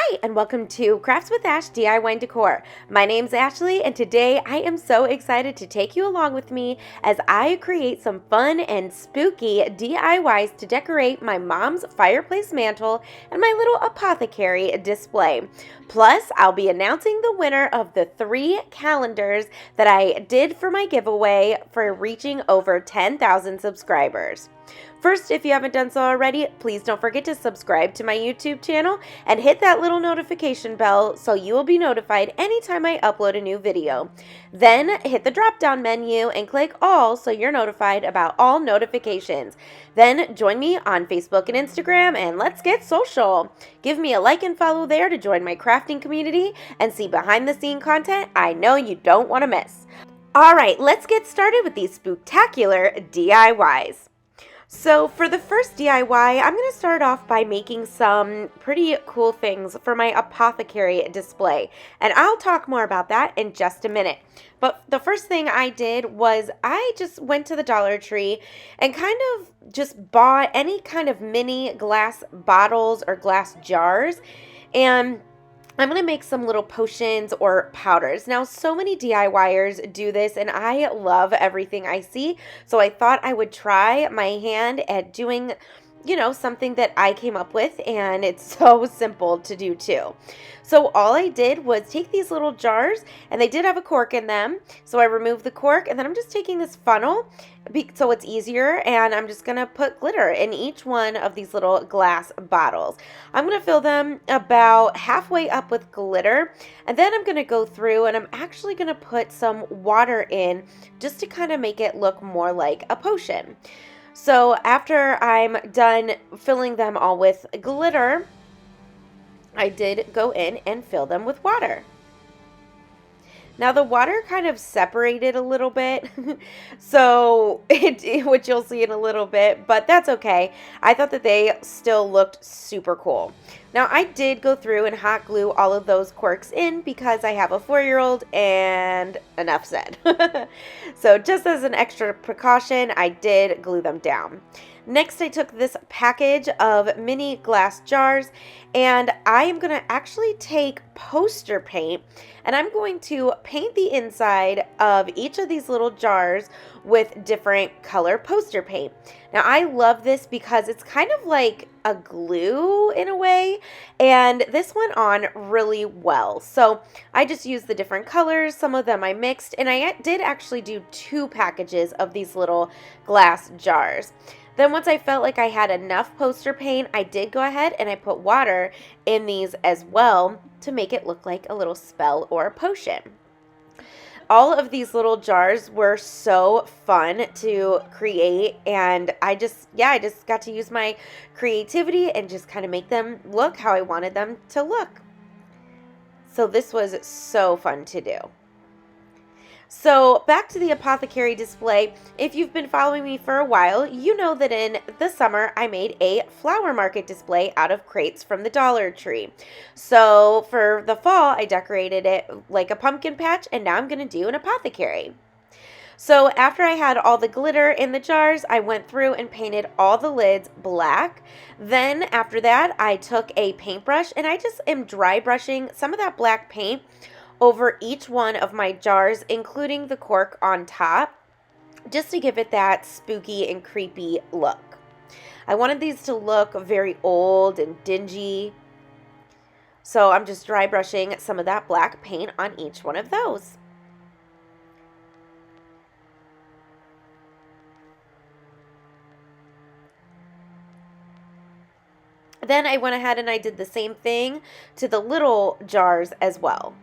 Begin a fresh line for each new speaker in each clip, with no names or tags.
Hi, and welcome to Crafts with Ash DIY and Decor. My name's Ashley, and today I am so excited to take you along with me as I create some fun and spooky DIYs to decorate my mom's fireplace mantle and my little apothecary display. Plus, I'll be announcing the winner of the 3 calendars that I did for my giveaway for reaching over 10,000 subscribers. First, if you haven't done so already, please don't forget to subscribe to my YouTube channel and hit that little notification bell so you will be notified anytime I upload a new video. Then hit the drop-down menu and click all so you're notified about all notifications. Then join me on Facebook and Instagram and let's get social. Give me a like and follow there to join my crafting community and see behind-the-scene content I know you don't want to miss. Alright, let's get started with these spooktacular DIYs. So for the first DIY, I'm going to start off by making some pretty cool things for my apothecary display. And I'll talk more about that in just a minute. But the first thing I did was I just went to the Dollar Tree and kind of just bought any kind of mini glass bottles or glass jars. And I'm going to make some little potions or powders. Now, so many DIYers do this, and I love everything I see. So I thought I would try my hand at doing, something that I came up with, and it's so simple to do too. So all I did was take these little jars, and they did have a cork in them. So I removed the cork, and then I'm just taking this funnel so it's easier, and I'm just going to put glitter in each one of these little glass bottles. I'm going to fill them about halfway up with glitter, and then I'm going to go through and I'm actually going to put some water in just to kind of make it look more like a potion. So after I'm done filling them all with glitter, I did go in and fill them with water. Now the water kind of separated a little bit, so which you'll see in a little bit, but that's okay. I thought that they still looked super cool. Now I did go through and hot glue all of those corks in because I have a 4-year-old and enough said. So just as an extra precaution, I did glue them down. Next, I took this package of mini glass jars, and I am going to actually take poster paint, and I'm going to paint the inside of each of these little jars with different color poster paint. Now, I love this because it's kind of like a glue in a way, and this went on really well. So I just used the different colors. Some of them I mixed, and I did actually do 2 packages of these little glass jars. Then once I felt like I had enough poster paint, I did go ahead and I put water in these as well to make it look like a little spell or a potion. All of these little jars were so fun to create, and I just got to use my creativity and just kind of make them look how I wanted them to look. So this was so fun to do. So back to the apothecary display. If you've been following me for a while, you know that in the summer I made a flower market display out of crates from the Dollar Tree. So for the fall, I decorated it like a pumpkin patch, and now I'm going to do an apothecary. So after I had all the glitter in the jars, I went through and painted all the lids black. Then after that, I took a paintbrush and I just am dry brushing some of that black paint over each one of my jars, including the cork on top, just to give it that spooky and creepy look. I wanted these to look very old and dingy, so I'm just dry brushing some of that black paint on each one of those. Then I went ahead and I did the same thing to the little jars as well.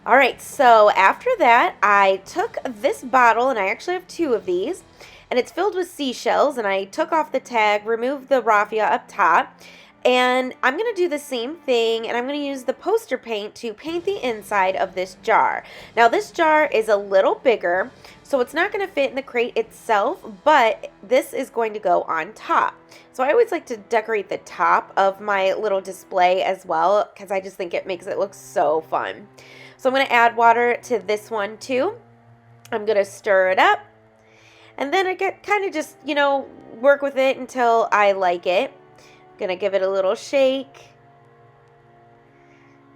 All right, so after that, I took this bottle, and I actually have 2 of these, and it's filled with seashells, and I took off the tag, removed the raffia up top, and I'm going to do the same thing, and I'm going to use the poster paint to paint the inside of this jar. Now, this jar is a little bigger, so it's not going to fit in the crate itself, but this is going to go on top. So I always like to decorate the top of my little display as well, because I just think it makes it look so fun. So I'm going to add water to this one too. I'm going to stir it up. And then I get kind of just, you know, work with it until I like it. Gonna give it a little shake.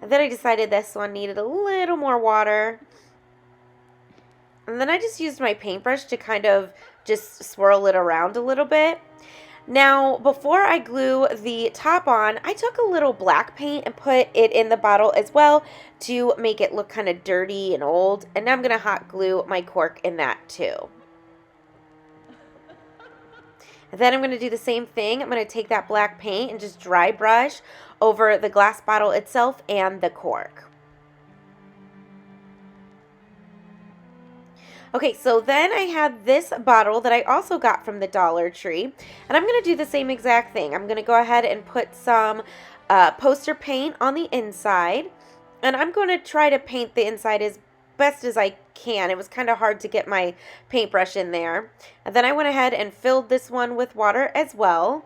And then I decided this one needed a little more water. And then I just used my paintbrush to kind of just swirl it around a little bit. Now, before I glue the top on, I took a little black paint and put it in the bottle as well to make it look kind of dirty and old. And now I'm going to hot glue my cork in that too. And then I'm going to do the same thing. I'm going to take that black paint and just dry brush over the glass bottle itself and the cork. Okay, so then I had this bottle that I also got from the Dollar Tree, and I'm going to do the same exact thing. I'm going to go ahead and put some poster paint on the inside, and I'm going to try to paint the inside as best as I can. It was kind of hard to get my paintbrush in there. And then I went ahead and filled this one with water as well.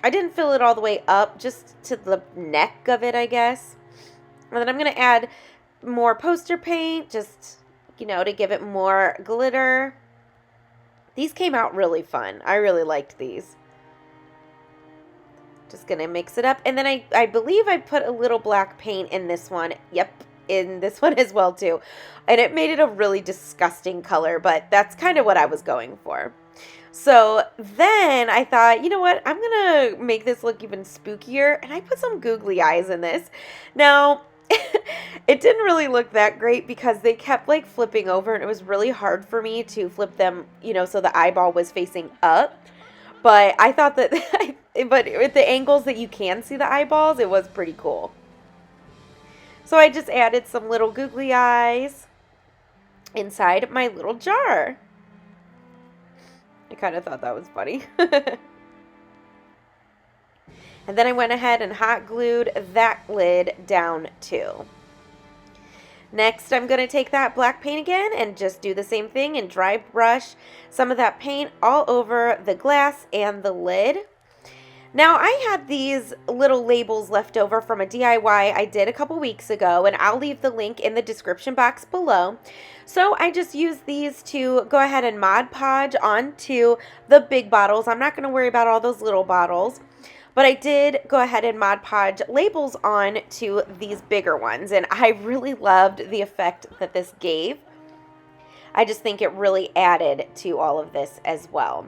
I didn't fill it all the way up, just to the neck of it, I guess. And then I'm going to add more poster paint, just, you know, to give it more glitter. These came out really fun. I really liked these. Just going to mix it up. And then I believe I put a little black paint in this one. Yep, in this one as well too. And it made it a really disgusting color, but that's kind of what I was going for. So then I thought, you know what, I'm going to make this look even spookier. And I put some googly eyes in this. Now, it didn't really look that great because they kept like flipping over and it was really hard for me to flip them, you know, so the eyeball was facing up. But I thought that, but with the angles that you can see the eyeballs, it was pretty cool. So I just added some little googly eyes inside my little jar. I kind of thought that was funny. And then I went ahead and hot glued that lid down too. Next, I'm going to take that black paint again and just do the same thing and dry brush some of that paint all over the glass and the lid. Now, I had these little labels left over from a DIY I did a couple weeks ago, and I'll leave the link in the description box below. So I just used these to go ahead and Mod Podge onto the big bottles. I'm not going to worry about all those little bottles. But I did go ahead and Mod Podge labels on to these bigger ones, and I really loved the effect that this gave. I just think it really added to all of this as well.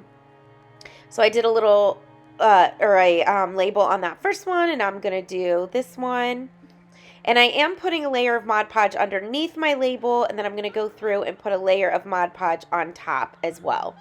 So I did a little, label on that first one, and I'm going to do this one. And I am putting a layer of Mod Podge underneath my label, and then I'm going to go through and put a layer of Mod Podge on top as well.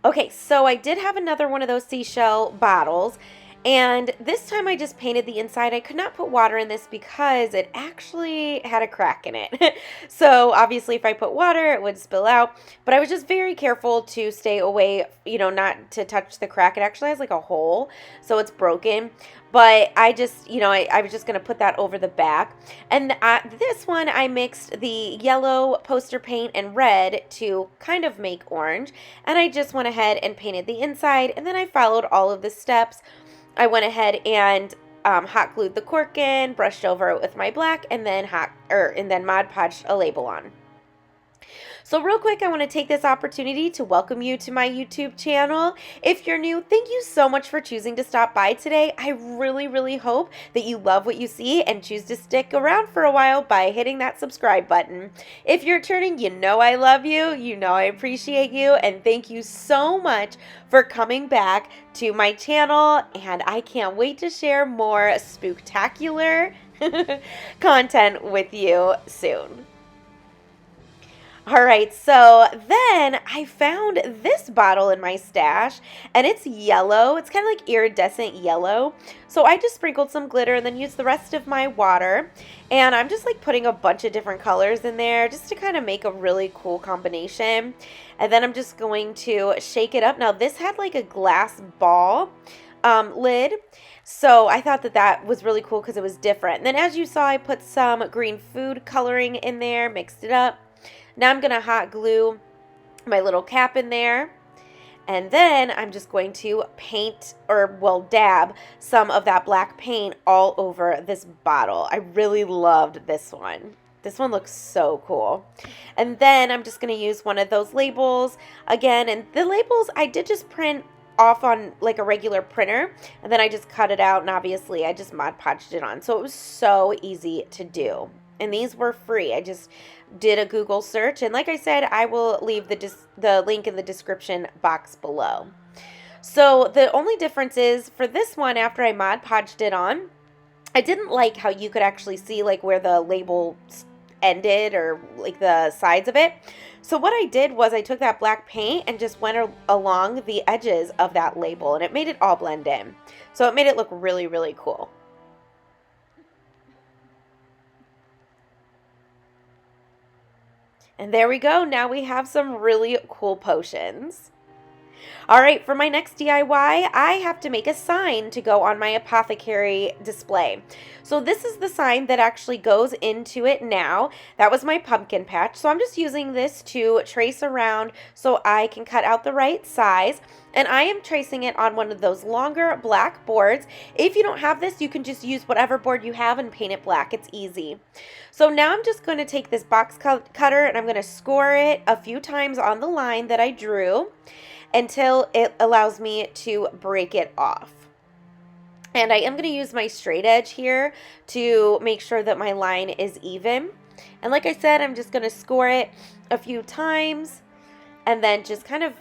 Okay, so I did have another one of those seashell bottles, and this time I just painted the inside. I could not put water in this because it actually had a crack in it. So obviously if I put water, it would spill out, but I was just very careful to stay away, you know, not to touch the crack. It actually has like a hole, so it's broken. But I just, you know, I was just going to put that over the back. And this one, I mixed the yellow poster paint and red to kind of make orange. And I just went ahead and painted the inside. And then I followed all of the steps. I went ahead and hot glued the cork in, brushed over it with my black, and then Mod Podged a label on. So real quick, I want to take this opportunity to welcome you to my YouTube channel. If you're new, thank you so much for choosing to stop by today. I really, really hope that you love what you see and choose to stick around for a while by hitting that subscribe button. If you're returning, you know I love you, you know I appreciate you, and thank you so much for coming back to my channel, and I can't wait to share more spooktacular content with you soon. All right, so then I found this bottle in my stash, and it's yellow. It's kind of like iridescent yellow. So I just sprinkled some glitter and then used the rest of my water. And I'm just like putting a bunch of different colors in there just to kind of make a really cool combination. And then I'm just going to shake it up. Now this had like a glass ball lid. So I thought that that was really cool because it was different. And then as you saw, I put some green food coloring in there, mixed it up. Now I'm going to hot glue my little cap in there. And then I'm just going to paint, or well, dab some of that black paint all over this bottle. I really loved this one. This one looks so cool. And then I'm just going to use one of those labels again. And the labels I did just print off on like a regular printer, and then I just cut it out, and obviously I just Mod Podged it on. So it was so easy to do. And these were free. I just did a Google search, and like I said, I will leave the link in the description box below. So the only difference is for this one, after I Mod Podged it on, I didn't like how you could actually see like where the label ended, or like the sides of it. So what I did was I took that black paint and just went along the edges of that label, and it made it all blend in. So it made it look really, really cool. And there we go. Now we have some really cool potions. All right, for my next DIY, I have to make a sign to go on my Apothecary display. So this is the sign that actually goes into it now. That was my pumpkin patch. So I'm just using this to trace around so I can cut out the right size. And I am tracing it on one of those longer black boards. If you don't have this, you can just use whatever board you have and paint it black. It's easy. So now I'm just going to take this box cutter and I'm going to score it a few times on the line that I drew until it allows me to break it off. And I am going to use my straight edge here to make sure that my line is even. And like I said, I'm just going to score it a few times and then just kind of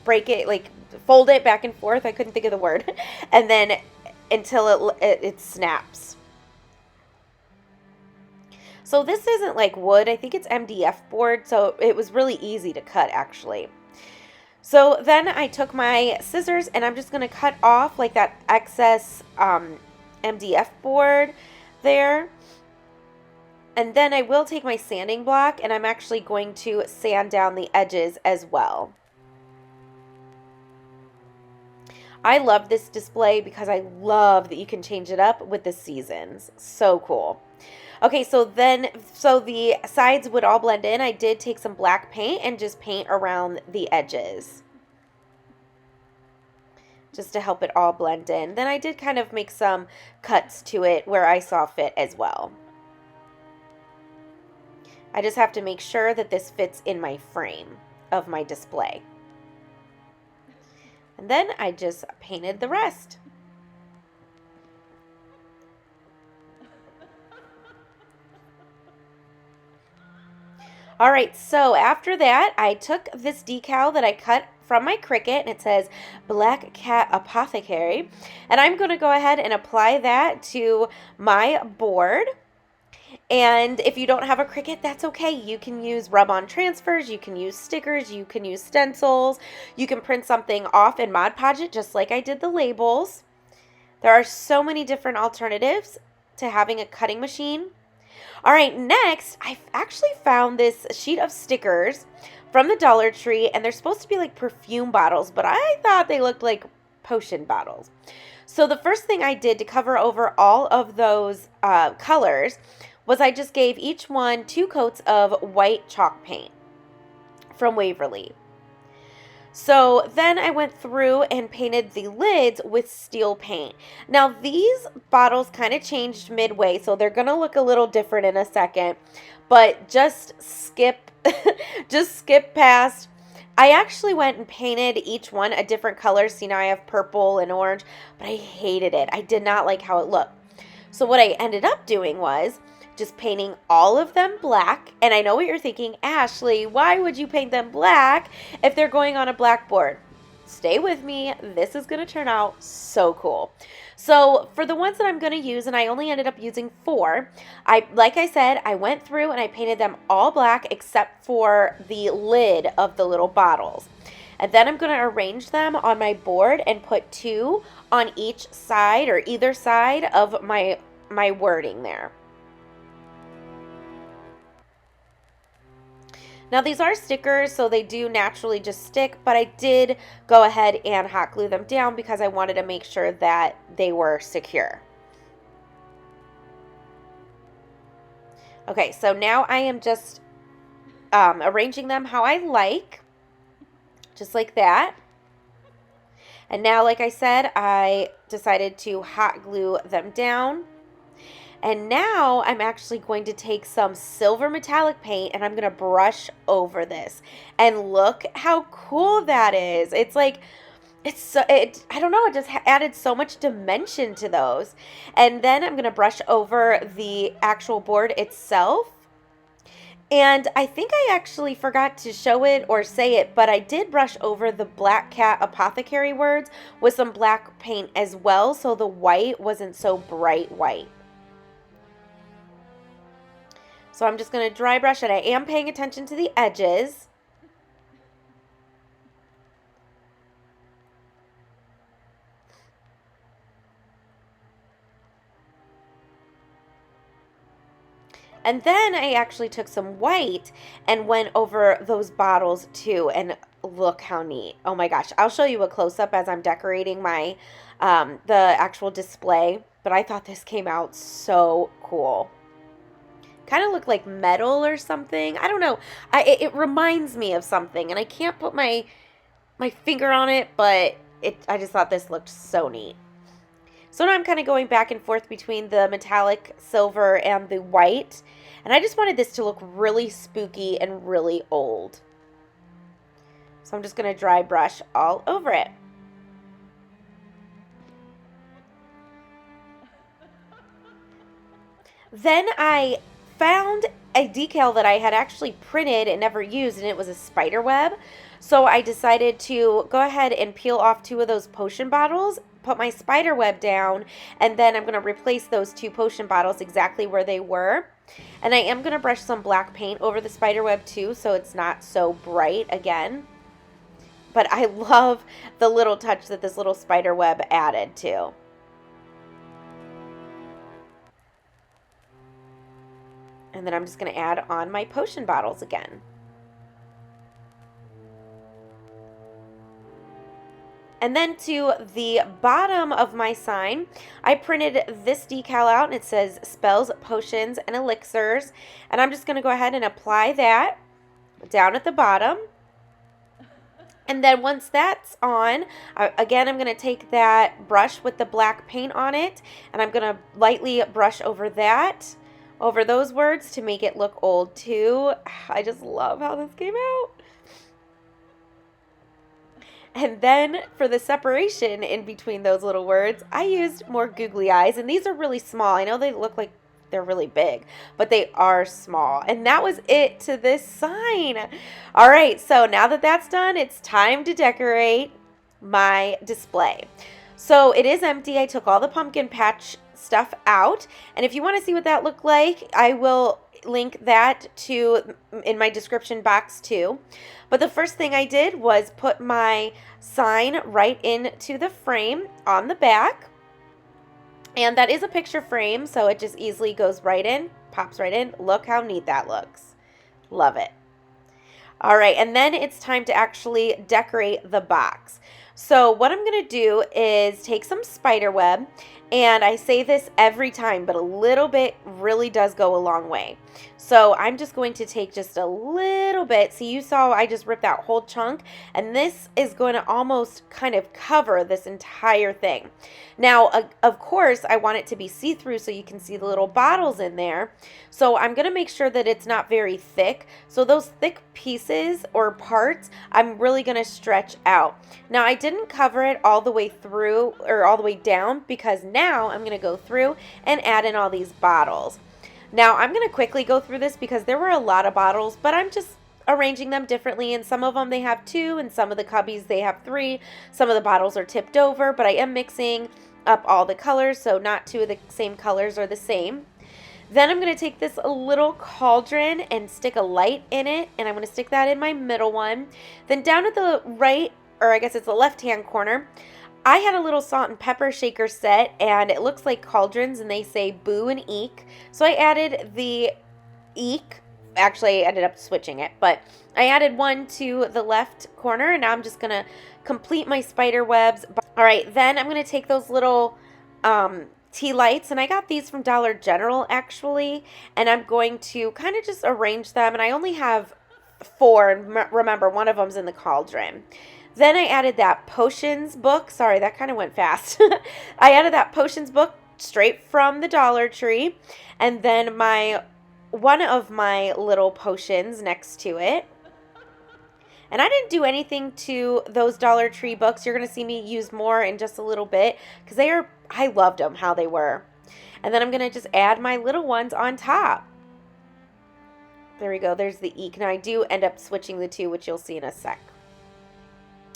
break it, like fold it back and forth. I couldn't think of the word. And then until it snaps. So this isn't like wood. I think it's MDF board, so it was really easy to cut actually. So then I took my scissors and I'm just going to cut off like that excess MDF board there. And then I will take my sanding block and I'm actually going to sand down the edges as well. I love this display because I love that you can change it up with the seasons. So cool. Okay, so the sides would all blend in. I did take some black paint and just paint around the edges, just to help it all blend in. Then I did kind of make some cuts to it where I saw fit as well. I just have to make sure that this fits in my frame of my display. And then I just painted the rest. All right, so after that, I took this decal that I cut from my Cricut, and it says Black Cat Apothecary, and I'm going to go ahead and apply that to my board. And if you don't have a Cricut, that's okay. You can use rub-on transfers, you can use stickers, you can use stencils, you can print something off and Mod Podge it just like I did the labels. There are so many different alternatives to having a cutting machine. All right, next, I actually found this sheet of stickers from the Dollar Tree, and they're supposed to be like perfume bottles, but I thought they looked like potion bottles. So the first thing I did to cover over all of those colors was I just gave each one 2 coats of white chalk paint from Waverly. So then I went through and painted the lids with steel paint. Now these bottles kind of changed midway, so they're going to look a little different in a second, but just skip past. I actually went and painted each one a different color. See, now I have purple and orange, but I hated it. I did not like how it looked. So what I ended up doing was just painting all of them black. And I know what you're thinking, Ashley, why would you paint them black if they're going on a blackboard? Stay with me. This is going to turn out so cool. So for the ones that I'm going to use, and I only ended up using 4, like I said, I went through and I painted them all black except for the lid of the little bottles. And then I'm going to arrange them on my board and put 2 on each side or either side of my wording there. Now these are stickers, so they do naturally just stick, but I did go ahead and hot glue them down because I wanted to make sure that they were secure. Okay, so now I am just arranging them how I like. just like that. And now, like I said, I decided to hot glue them down. And now I'm actually going to take some silver metallic paint and I'm going to brush over this. And look how cool that is. It's like, I don't know, it just added so much dimension to those. And then I'm going to brush over the actual board itself. And I think I actually forgot to show it or say it, but I did brush over the Black Cat Apothecary words with some black paint as well, so the white wasn't so bright white. So I'm just going to dry brush it. I am paying attention to the edges. And then I actually took some white and went over those bottles too. And look how neat. Oh my gosh. I'll show you a close-up as I'm decorating my the actual display. But I thought this came out so cool. Kind of looked like metal or something. I don't know. It reminds me of something. And I can't put my finger on it. But I just thought this looked so neat. So now I'm kind of going back and forth between the metallic silver and the white. And I just wanted this to look really spooky and really old. So I'm just going to dry brush all over it. Then I found a decal that I had actually printed and never used, and it was a spider web. So I decided to go ahead and peel off 2 of those potion bottles, put my spider web down, and then I'm going to replace those 2 potion bottles exactly where they were. And I am going to brush some black paint over the spider web too, so it's not so bright again. But I love the little touch that this little spider web added too. And then I'm just going to add on my potion bottles again. And then to the bottom of my sign, I printed this decal out, and it says spells, potions, and elixirs. And I'm just going to go ahead and apply that down at the bottom. And then once that's on, again, I'm going to take that brush with the black paint on it, and I'm going to lightly brush over that, over those words to make it look old too. I just love how this came out. And then for the separation in between those little words, I used more googly eyes. And these are really small. I know they look like they're really big, but they are small. And that was it to this sign. All right, so now that that's done, it's time to decorate my display. So it is empty. I took all the pumpkin patch stuff out. And if you want to see what that looked like, I will link that in my description box too. But the first thing I did was put my sign right into the frame on the back. And that is a picture frame, so it just easily goes right in, pops right in. Look how neat that looks. Love it. All right, and then it's time to actually decorate the box. So what I'm going to do is take some spider web, and I say this every time, but a little bit really does go a long way. So I'm just going to take just a little bit. See, you saw I just ripped that whole chunk, and this is going to almost kind of cover this entire thing. Now, of course, I want it to be see-through so you can see the little bottles in there. So I'm going to make sure that it's not very thick. So those thick pieces or parts, I'm really going to stretch out. Now, I didn't cover it all the way through or all the way down because now I'm going to go through and add in all these bottles. Now, I'm going to quickly go through this because there were a lot of bottles, but I'm just arranging them differently, and some of them they have 2, and some of the cubbies they have 3. Some of the bottles are tipped over, but I am mixing up all the colors, so not 2 of the same colors are the same. Then I'm going to take this little cauldron and stick a light in it, and I'm going to stick that in my middle one. Then down at the right, or I guess it's the left-hand corner, I had a little salt and pepper shaker set, and it looks like cauldrons, and they say boo and eek. So I added the eek. Actually, I ended up switching it, but I added one to the left corner, and now I'm just going to complete my spider webs. All right, then I'm going to take those little tea lights, and I got these from Dollar General, actually, and I'm going to kind of just arrange them, and I only have 4, and remember, one of them's in the cauldron. Then I added that potions book. Sorry, that kind of went fast. I added that potions book straight from the Dollar Tree. And then one of my little potions next to it. And I didn't do anything to those Dollar Tree books. You're going to see me use more in just a little bit because I loved them how they were. And then I'm going to just add my little ones on top. There we go. There's the eek. Now I do end up switching the two, which you'll see in a sec.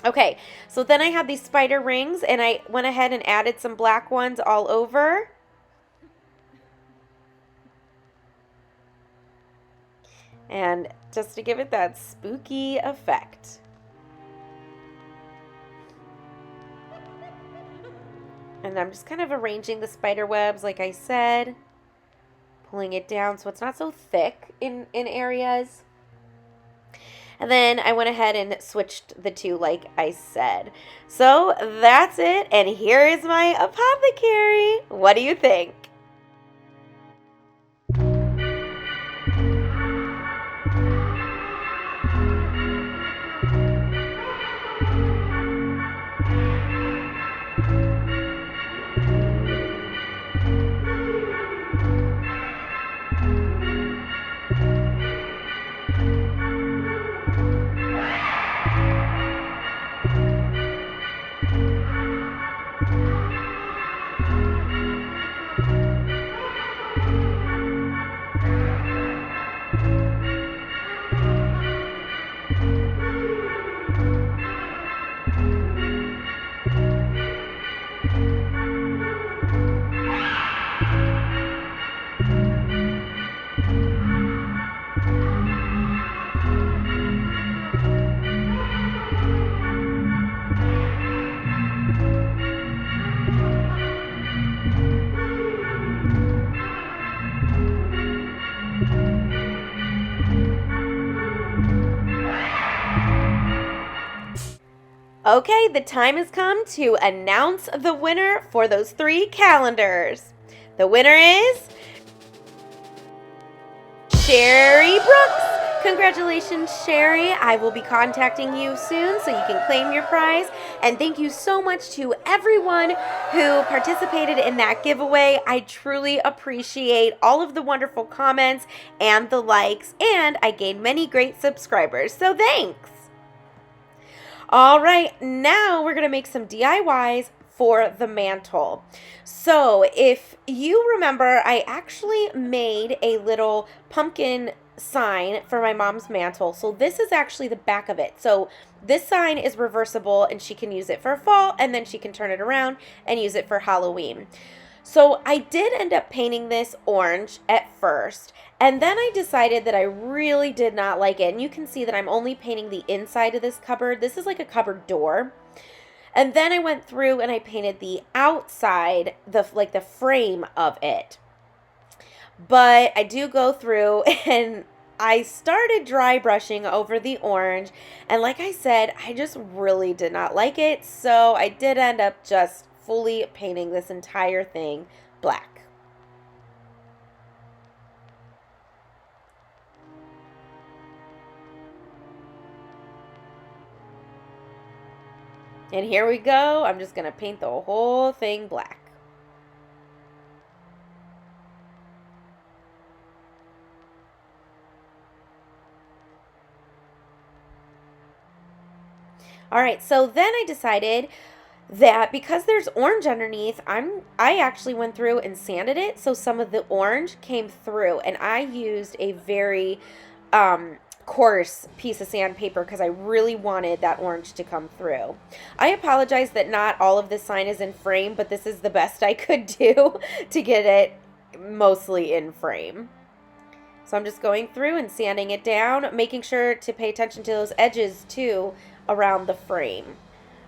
Okay, so then I had these spider rings, and I went ahead and added some black ones all over. And just to give it that spooky effect. And I'm just kind of arranging the spider webs, like I said. Pulling it down so it's not so thick in areas. And then I went ahead and switched the two like I said. So that's it. And here is my apothecary. What do you think? Okay, the time has come to announce the winner for those 3 calendars. The winner is Sherry Brooks. Congratulations, Sherry. I will be contacting you soon so you can claim your prize. And thank you so much to everyone who participated in that giveaway. I truly appreciate all of the wonderful comments and the likes, and I gained many great subscribers, so thanks. All right, now we're going to make some DIYs for the mantle. So if you remember, I actually made a little pumpkin sign for my mom's mantle. So this is actually the back of it. So this sign is reversible and she can use it for fall, and then she can turn it around and use it for Halloween. So I did end up painting this orange at first, and then I decided that I really did not like it. And you can see that I'm only painting the inside of this cupboard. This is like a cupboard door. And then I went through and I painted the outside, the frame of it. But I do go through and I started dry brushing over the orange. And like I said, I just really did not like it. So I did end up just fully painting this entire thing black. And here we go. I'm just going to paint the whole thing black. All right, so then I decided that because there's orange underneath, I actually went through and sanded it so some of the orange came through, and I used a very coarse piece of sandpaper because I really wanted that orange to come through. I apologize that not all of this sign is in frame, but this is the best I could do to get it mostly in frame. So I'm just going through and sanding it down, making sure to pay attention to those edges too around the frame.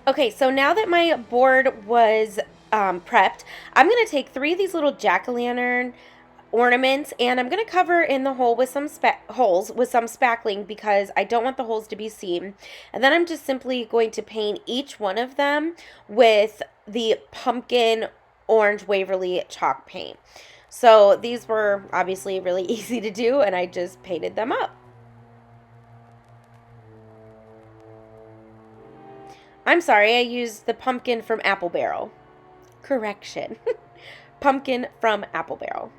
Okay, so now that my board was prepped, I'm going to take 3 of these little jack-o'-lantern ornaments, and I'm going to cover in the hole with some holes with some spackling because I don't want the holes to be seen. And then I'm just simply going to paint each one of them with the pumpkin orange Waverly chalk paint. So these were obviously really easy to do, and I just painted them up. I'm sorry, I used the pumpkin from Apple Barrel. Correction. Pumpkin from Apple Barrel.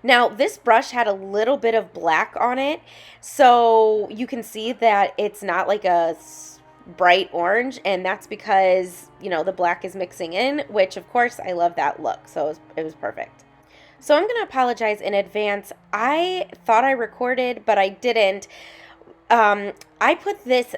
Now, this brush had a little bit of black on it, so you can see that it's not like a bright orange, and that's because, you know, the black is mixing in, which of course I love that look, so it was perfect. So I'm going to apologize in advance. I thought I recorded, but I didn't. I put this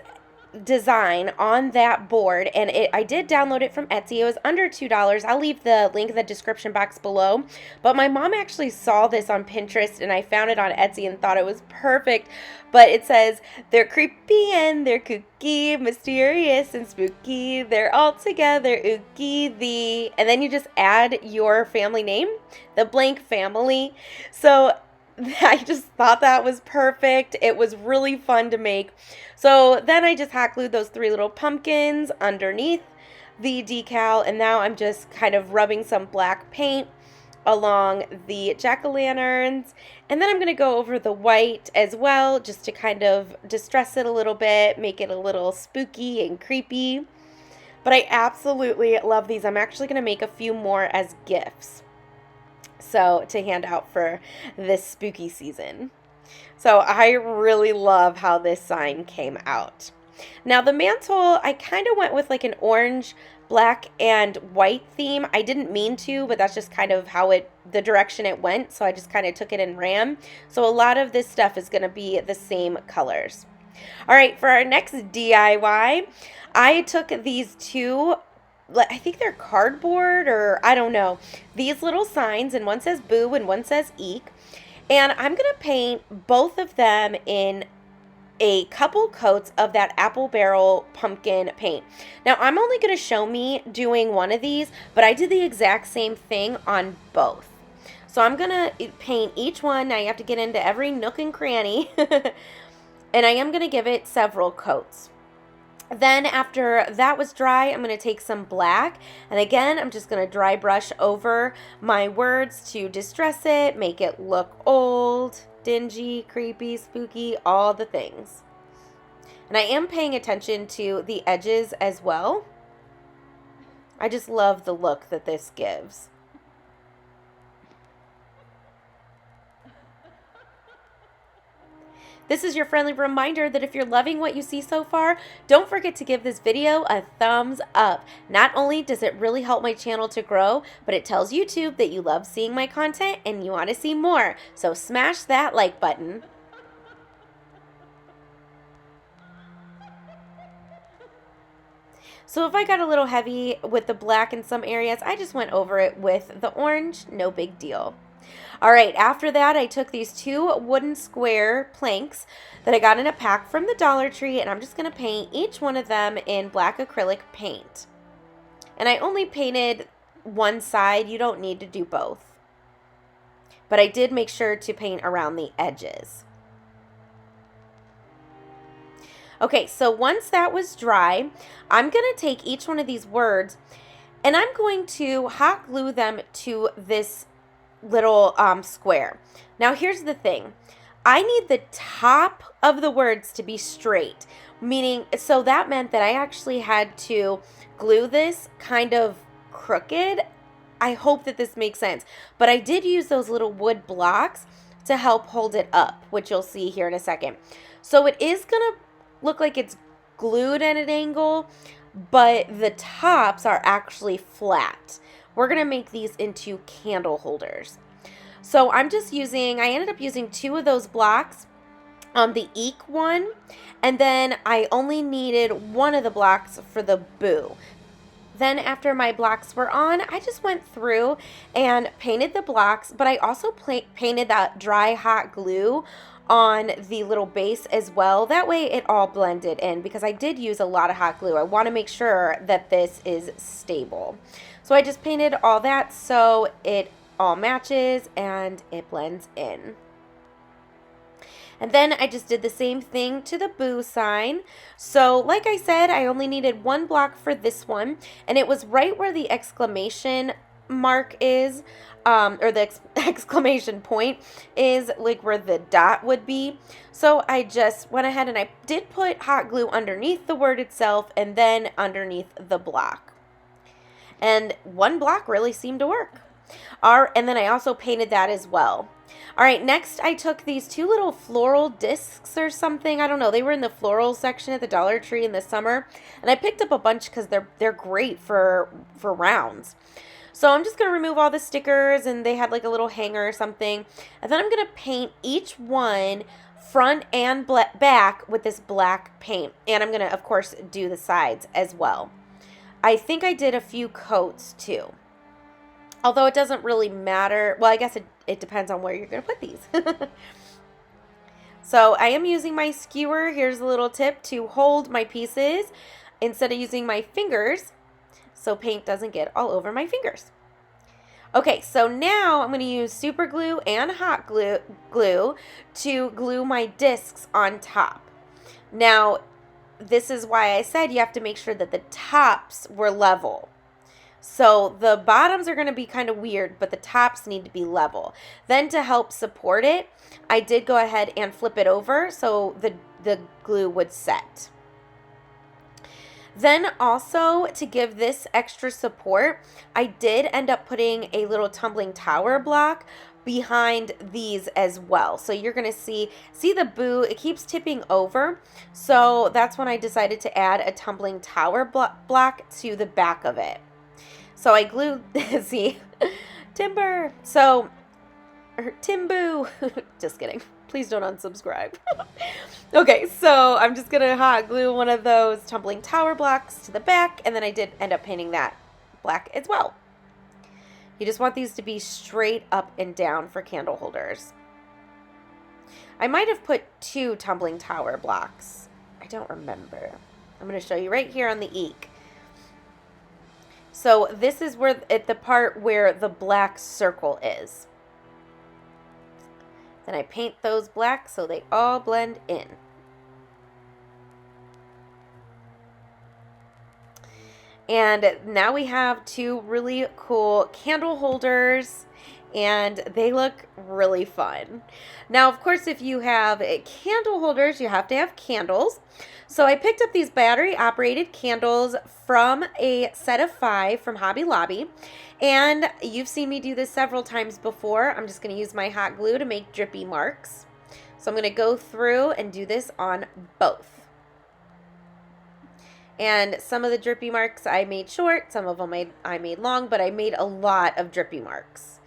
design on that board, and I did download it from Etsy. It was under $2. I'll leave the link in the description box below. But my mom actually saw this on Pinterest, and I found it on Etsy and thought it was perfect. But it says, they're creepy and they're kooky, mysterious and spooky. They're all together, ooky, the... And then you just add your family name, the blank family. So I just thought that was perfect. It was really fun to make. So then I just hot glued those 3 little pumpkins underneath the decal, and now I'm just kind of rubbing some black paint along the jack-o'-lanterns, and then I'm going to go over the white as well, just to kind of distress it a little bit, make it a little spooky and creepy. But I absolutely love these. I'm actually going to make a few more as gifts, so to hand out for this spooky season. So I really love how this sign came out. Now the mantle, I kind of went with like an orange, black, and white theme. I didn't mean to, but that's just kind of how the direction it went, so I just kind of took it and ran. So a lot of this stuff is going to be the same colors. All right, for our next DIY, I took these 2, I think they're cardboard, or I don't know, these little signs, and one says boo and one says eek. And I'm going to paint both of them in a couple coats of that Apple Barrel pumpkin paint. Now, I'm only going to show me doing one of these, but I did the exact same thing on both. So I'm going to paint each one. Now, you have to get into every nook and cranny. And I am going to give it several coats. Then after that was dry, I'm going to take some black, and again, I'm just going to dry brush over my words to distress it, make it look old, dingy, creepy, spooky, all the things. And I am paying attention to the edges as well. I just love the look that this gives. This is your friendly reminder that if you're loving what you see so far, don't forget to give this video a thumbs up. Not only does it really help my channel to grow, but it tells YouTube that you love seeing my content and you want to see more. So smash that like button. So if I got a little heavy with the black in some areas, I just went over it with the orange, no big deal. All right, after that, I took these 2 wooden square planks that I got in a pack from the Dollar Tree, and I'm just going to paint each one of them in black acrylic paint. And I only painted one side. You don't need to do both. But I did make sure to paint around the edges. Okay, so once that was dry, I'm going to take each one of these words, and I'm going to hot glue them to this little square. Now here's the thing. I need the top of the words to be straight, meaning, so that meant that I actually had to glue this kind of crooked. I hope that this makes sense, but I did use those little wood blocks to help hold it up, which you'll see here in a second. So it is gonna look like it's glued at an angle, but the tops are actually flat. We're going to make these into candle holders. So I ended up using 2 of those blocks on the eek one, and then I only needed 1 of the blocks for the boo. Then after my blocks were on, I just went through and painted the blocks, but I also painted that dry hot glue on the little base as well. That way it all blended in, because I did use a lot of hot glue. I want to make sure that this is stable. So I just painted all that so it all matches and it blends in. And then I just did the same thing to the boo sign. So like I said, I only needed 1 block for this one, and it was right where the exclamation mark is, or the exclamation point is like where the dot would be. So I just went ahead and I did put hot glue underneath the word itself and then underneath the block. And one block really seemed to work. And then I also painted that as well. All right, next I took these two little floral discs or something. I don't know. They were in the floral section at the Dollar Tree in the summer. And I picked up a bunch because they're great for rounds. So I'm just going to remove all the stickers, and they had like a little hanger or something. And then I'm going to paint each one front and back with this black paint. And I'm going to, of course, do the sides as well. I think I did a few coats too. Although it doesn't really matter. Well, I guess it depends on where you're going to put these. So I am using my skewer. Here's a little tip to hold my pieces instead of using my fingers, so paint doesn't get all over my fingers. Okay, so now I'm going to use super glue and hot glue to glue my discs on top. Now, this is why I said you have to make sure that the tops were level. So the bottoms are going to be kind of weird, but the tops need to be level. Then to help support it, I did go ahead and flip it over so the glue would set. Then also, to give this extra support, I did end up putting a little tumbling tower block behind these as well. So you're going to see the boo, it keeps tipping over. So that's when I decided to add a tumbling tower block to the back of it. So I glued, see, timber. So, Timbu, just kidding. Please don't unsubscribe. Okay, so I'm just going to hot glue one of those tumbling tower blocks to the back, and then I did end up painting that black as well. You just want these to be straight up and down for candle holders. I might have put 2 tumbling tower blocks. I don't remember. I'm going to show you right here on the eek. So this is where the part where the black circle is. Then I paint those black so they all blend in. And now we have 2 really cool candle holders, and they look really fun. Now, of course, if you have candle holders, you have to have candles. So I picked up these battery-operated candles from a set of 5 from Hobby Lobby. And you've seen me do this several times before. I'm just going to use my hot glue to make drippy marks. So I'm going to go through and do this on both. And some of the drippy marks I made short, some of them I made long, but I made a lot of drippy marks.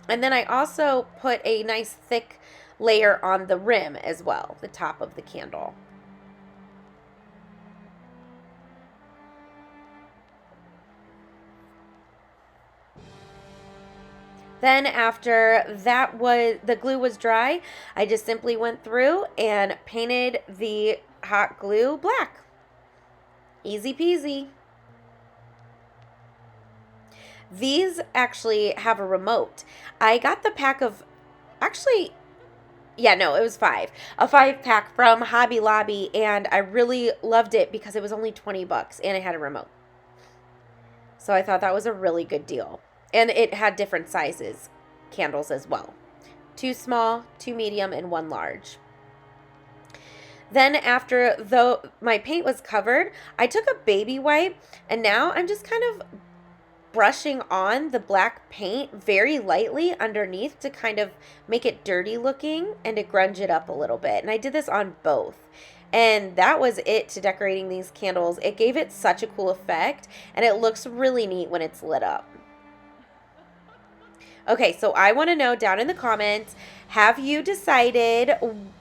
And then I also put a nice thick layer on the rim as well, the top of the candle. Then after the glue was dry, I just simply went through and painted the hot glue black. Easy peasy. These actually have a remote. I got the pack of, it was 5. A 5-pack from Hobby Lobby, and I really loved it because it was only 20 bucks and it had a remote. So I thought that was a really good deal. And it had different sizes candles as well. 2 small, 2 medium, and 1 large. Then after my paint was covered, I took a baby wipe, and now I'm just kind of brushing on the black paint very lightly underneath to kind of make it dirty looking and to grunge it up a little bit. And I did this on both. And that was it to decorating these candles. It gave it such a cool effect, and it looks really neat when it's lit up. Okay, so I want to know down in the comments, have you decided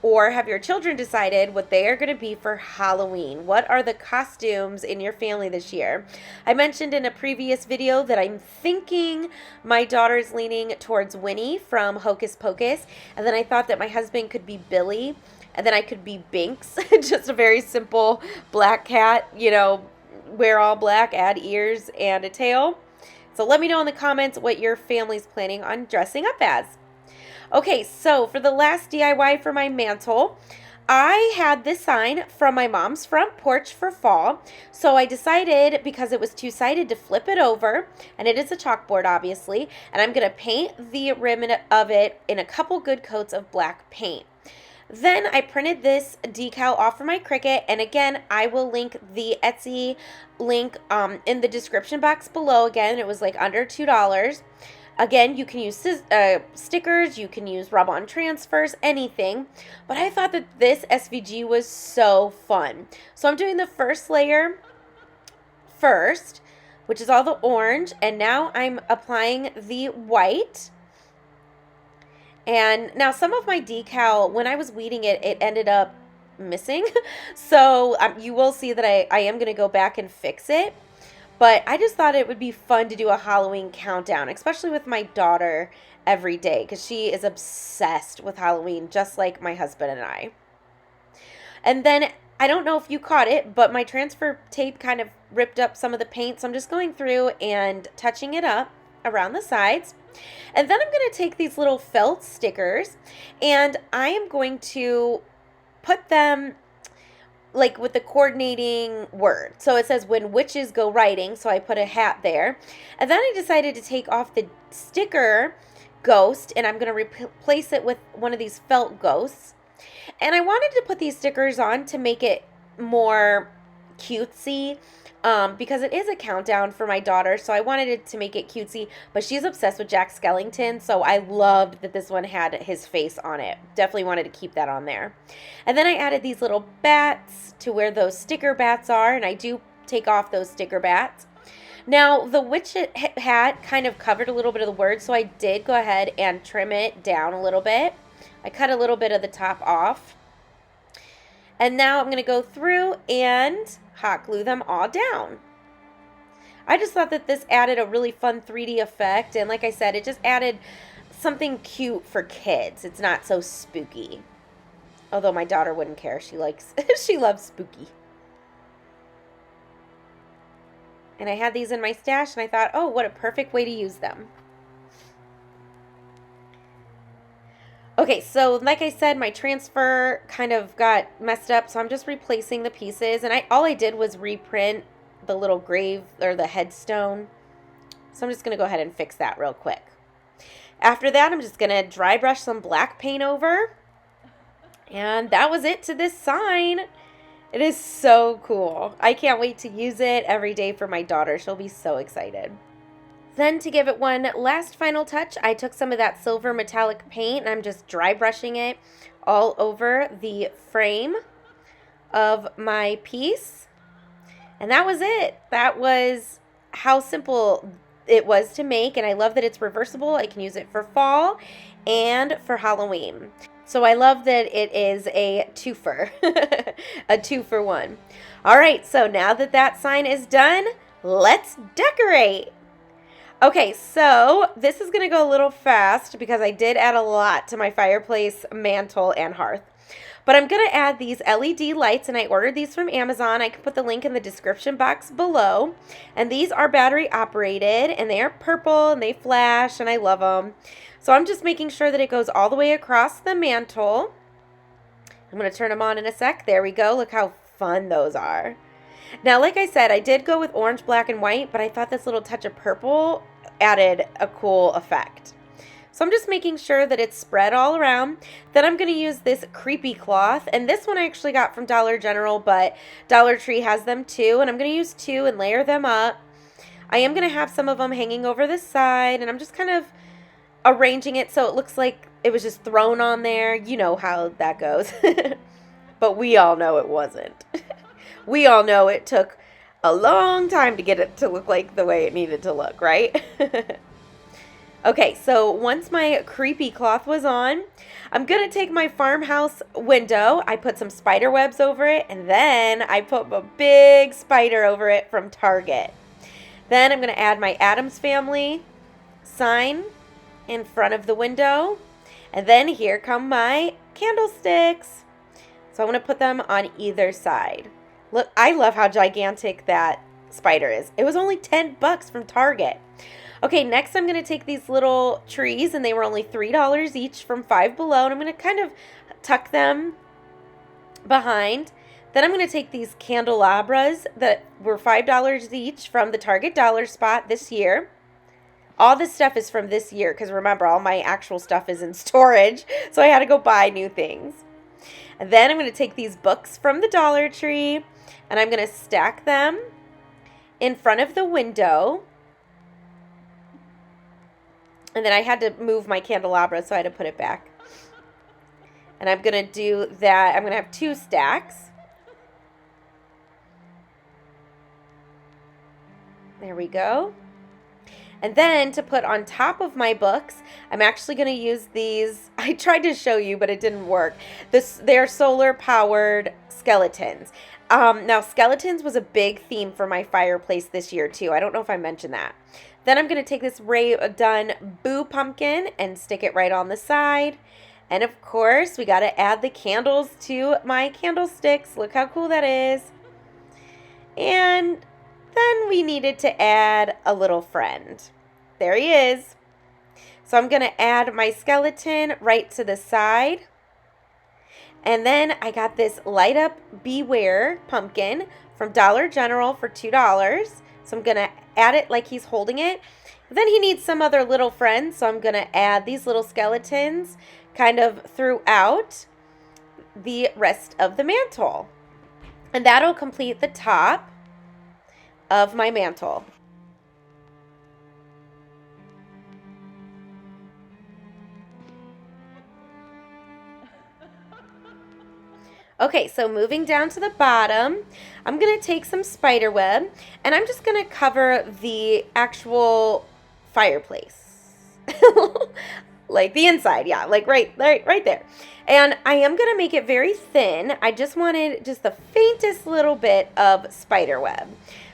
or have your children decided what they are going to be for Halloween? What are the costumes in your family this year? I mentioned in a previous video that I'm thinking my daughter's leaning towards Winnie from Hocus Pocus, and then I thought that my husband could be Billy, and then I could be Binks, just a very simple black cat, wear all black, add ears and a tail. So let me know in the comments what your family's planning on dressing up as. Okay, so for the last DIY for my mantle, I had this sign from my mom's front porch for fall, so I decided, because it was two-sided, to flip it over, and it is a chalkboard, obviously, and I'm going to paint the rim of it in a couple good coats of black paint. Then I printed this decal off for my Cricut, and again, I will link the Etsy link in the description box below. Again, it was like under $2. Again, you can use stickers, you can use rub-on transfers, anything. But I thought that this SVG was so fun. So I'm doing the first layer first, which is all the orange, and now I'm applying the white. And now some of my decal, when I was weeding it, it ended up missing. So you will see that I am going to go back and fix it. But I just thought it would be fun to do a Halloween countdown, especially with my daughter every day, because she is obsessed with Halloween, just like my husband and I. And then, I don't know if you caught it, but my transfer tape kind of ripped up some of the paint, so I'm just going through and touching it up around the sides. And then I'm going to take these little felt stickers, and I am going to put them like with the coordinating word. So it says when witches go riding, so I put a hat there. And then I decided to take off the sticker ghost, and I'm going to replace it with one of these felt ghosts. And I wanted to put these stickers on to make it more cutesy, because it is a countdown for my daughter, so I wanted it to make it cutesy, but she's obsessed with Jack Skellington, so I loved that this one had his face on it. Definitely wanted to keep that on there. And then I added these little bats to where those sticker bats are, and I do take off those sticker bats. Now, the witch hat kind of covered a little bit of the word, so I did go ahead and trim it down a little bit. I cut a little bit of the top off. And now I'm going to go through and hot glue them all down. I just thought that this added a really fun 3D effect, and like I said, it just added something cute for kids. It's not so spooky. Although my daughter wouldn't care. She loves spooky. And I had these in my stash, and I thought, oh, what a perfect way to use them. Okay, so like I said, my transfer kind of got messed up, so I'm just replacing the pieces. And all I did was reprint the little grave or the headstone. So I'm just going to go ahead and fix that real quick. After that, I'm just going to dry brush some black paint over. And that was it to this sign. It is so cool. I can't wait to use it every day for my daughter. She'll be so excited. Then to give it one last final touch, I took some of that silver metallic paint and I'm just dry brushing it all over the frame of my piece. And that was it. That was how simple it was to make, and I love that it's reversible. I can use it for fall and for Halloween. So I love that it is a twofer, a 2-for-1. All right, so now that that sign is done, let's decorate. Okay, so this is going to go a little fast because I did add a lot to my fireplace mantle and hearth. But I'm going to add these LED lights, and I ordered these from Amazon. I can put the link in the description box below. And these are battery operated, and they are purple, and they flash, and I love them. So I'm just making sure that it goes all the way across the mantle. I'm going to turn them on in a sec. There we go. Look how fun those are. Now, like I said, I did go with orange, black, and white, but I thought this little touch of purple added a cool effect. So I'm just making sure that it's spread all around. Then I'm going to use this creepy cloth, and this one I actually got from Dollar General, but Dollar Tree has them too, and I'm going to use 2 and layer them up. I am going to have some of them hanging over the side, and I'm just kind of arranging it so it looks like it was just thrown on there. You know how that goes. But we all know it wasn't. We all know it took a long time to get it to look like the way it needed to look, right? Okay, so once my creepy cloth was on, I'm going to take my farmhouse window. I put some spider webs over it, and then I put a big spider over it from Target. Then I'm going to add my Addams Family sign in front of the window. And then here come my candlesticks. So I'm going to put them on either side. Look, I love how gigantic that spider is. It was only $10 from Target. Okay, next I'm going to take these little trees, and they were only $3 each from Five Below, and I'm going to kind of tuck them behind. Then I'm going to take these candelabras that were $5 each from the Target Dollar Spot this year. All this stuff is from this year because remember, all my actual stuff is in storage, so I had to go buy new things. And then I'm going to take these books from the Dollar Tree and I'm going to stack them in front of the window. And then I had to move my candelabra, so I had to put it back. And I'm going to do that. I'm going to have 2 stacks. There we go. And then to put on top of my books, I'm actually going to use these. I tried to show you, but it didn't work. They're solar-powered skeletons. Now, skeletons was a big theme for my fireplace this year, too. I don't know if I mentioned that. Then I'm going to take this Ray Done Boo pumpkin and stick it right on the side. And, of course, we got to add the candles to my candlesticks. Look how cool that is. And then we needed to add a little friend. There he is. So I'm going to add my skeleton right to the side. And then I got this Light Up Beware pumpkin from Dollar General for $2. So I'm going to add it like he's holding it. Then he needs some other little friends. So I'm going to add these little skeletons kind of throughout the rest of the mantle. And that'll complete the top of my mantle. Okay, so moving down to the bottom, I'm going to take some spider web and I'm just going to cover the actual fireplace. Like the inside, yeah, like right there. And I am going to make it very thin. I just wanted just the faintest little bit of spider web.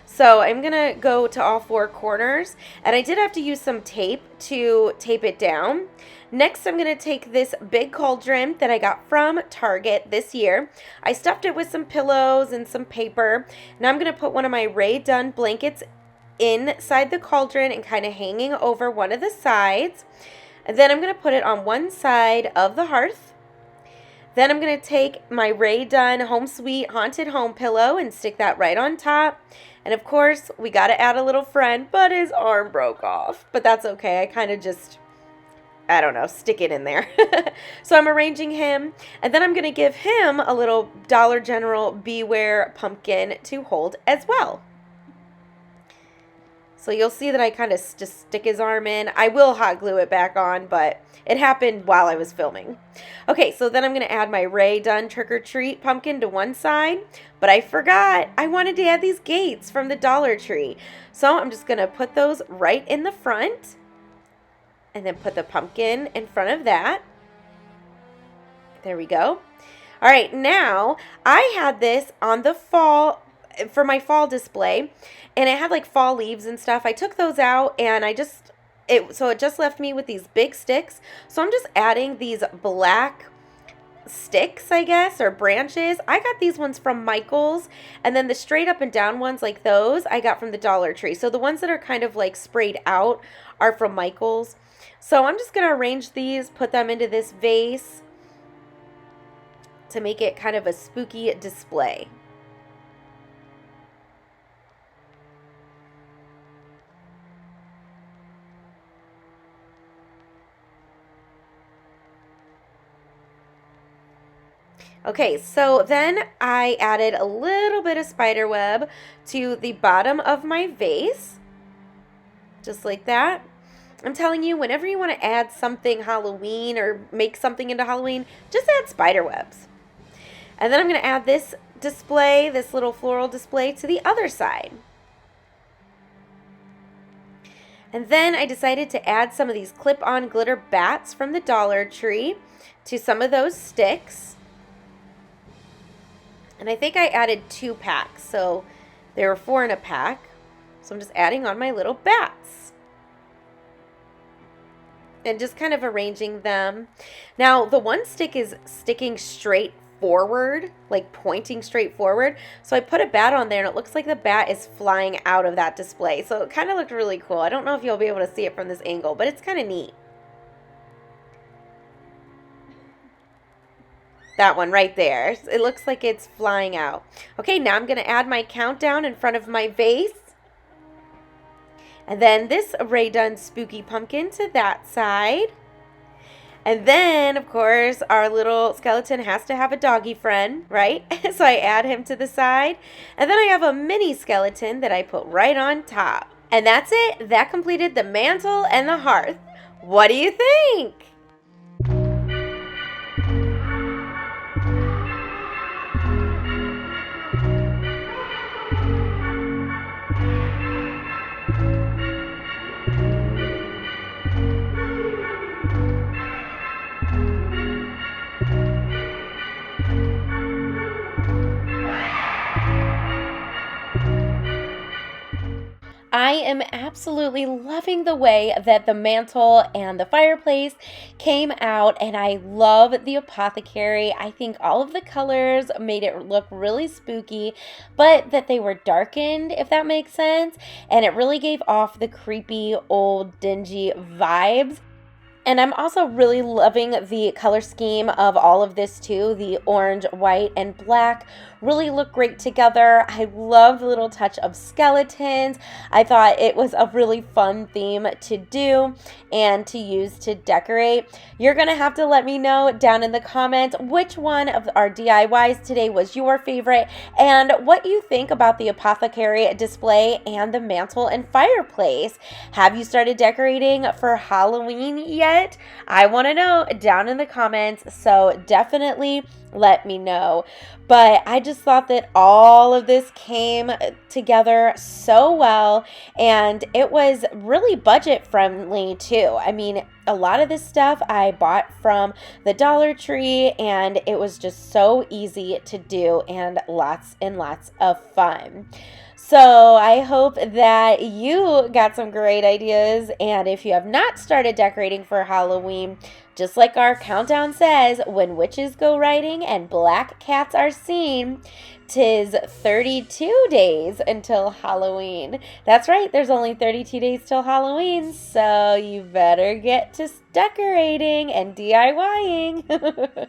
So I'm going to go to all 4 corners, and I did have to use some tape to tape it down. Next, I'm going to take this big cauldron that I got from Target this year. I stuffed it with some pillows and some paper. Now I'm going to put one of my Ray Done blankets inside the cauldron and kind of hanging over one of the sides. And then I'm going to put it on one side of the hearth. Then I'm going to take my Ray Done Home Sweet Haunted Home pillow and stick that right on top. And of course, we got to add a little friend, but his arm broke off. But that's okay. I kind of just, I don't know, stick it in there. So I'm arranging him. And then I'm going to give him a little Dollar General Beware pumpkin to hold as well. So you'll see that I kind of just stick his arm in. I will hot glue it back on, but it happened while I was filming. Okay, so then I'm going to add my Ray Done Trick or Treat pumpkin to one side. But I forgot. I wanted to add these gates from the Dollar Tree. So I'm just going to put those right in the front. And then put the pumpkin in front of that. There we go. All right, now I had this on the fall, for my fall display. And it had like fall leaves and stuff. I took those out and so it just left me with these big sticks. So I'm just adding these black sticks, I guess, or branches. I got these ones from Michael's, and then the straight up and down ones like those I got from the Dollar Tree. So the ones that are kind of like sprayed out are from Michael's. So I'm just going to arrange these, put them into this vase to make it kind of a spooky display. Okay, so then I added a little bit of spider web to the bottom of my vase, just like that. I'm telling you, whenever you want to add something Halloween or make something into Halloween, just add spider webs. And then I'm going to add this display, this little floral display, to the other side. And then I decided to add some of these clip-on glitter bats from the Dollar Tree to some of those sticks. And I think I added 2 packs, so there were 4 in a pack. So I'm just adding on my little bats. And just kind of arranging them. Now, the one stick is sticking straight forward, like pointing straight forward. So I put a bat on there, and it looks like the bat is flying out of that display. So it kind of looked really cool. I don't know if you'll be able to see it from this angle, but it's kind of neat. That one right there. It looks like it's flying out. Okay, now I'm going to add my countdown in front of my vase. And then this Ray Dunn Spooky Pumpkin to that side. And then, of course, our little skeleton has to have a doggy friend, right? So I add him to the side. And then I have a mini skeleton that I put right on top. And that's it. That completed the mantle and the hearth. What do you think? I am absolutely loving the way that the mantle and the fireplace came out, and I love the Apothecary. I think all of the colors made it look really spooky, but that they were darkened, if that makes sense, and it really gave off the creepy, old, dingy vibes. And I'm also really loving the color scheme of all of this too. The orange, white, and black really look great together. I love the little touch of skeletons. I thought it was a really fun theme to do and to use to decorate. You're going to have to let me know down in the comments which one of our DIYs today was your favorite and what you think about the Apothecary display and the mantle and fireplace. Have you started decorating for Halloween yet? I want to know down in the comments, so definitely let me know. But I just thought that all of this came together so well, and it was really budget friendly too. I mean, a lot of this stuff I bought from the Dollar Tree, and it was just so easy to do and lots of fun. So I hope that you got some great ideas, and if you have not started decorating for Halloween, just like our countdown says, when witches go riding and black cats are seen, 'tis 32 days until Halloween. That's right, there's only 32 days till Halloween, so you better get to decorating and DIYing.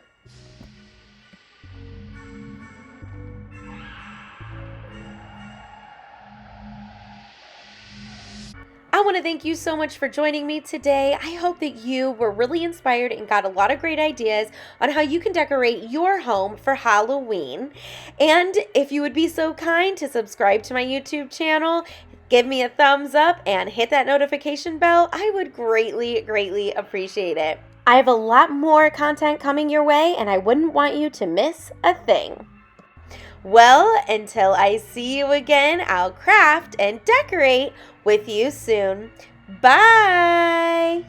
I want to thank you so much for joining me today. I hope that you were really inspired and got a lot of great ideas on how you can decorate your home for Halloween. And if you would be so kind to subscribe to my YouTube channel, give me a thumbs up, and hit that notification bell, I would greatly appreciate it. I have a lot more content coming your way, and I wouldn't want you to miss a thing. Well, until I see you again, I'll craft and decorate with you soon. Bye!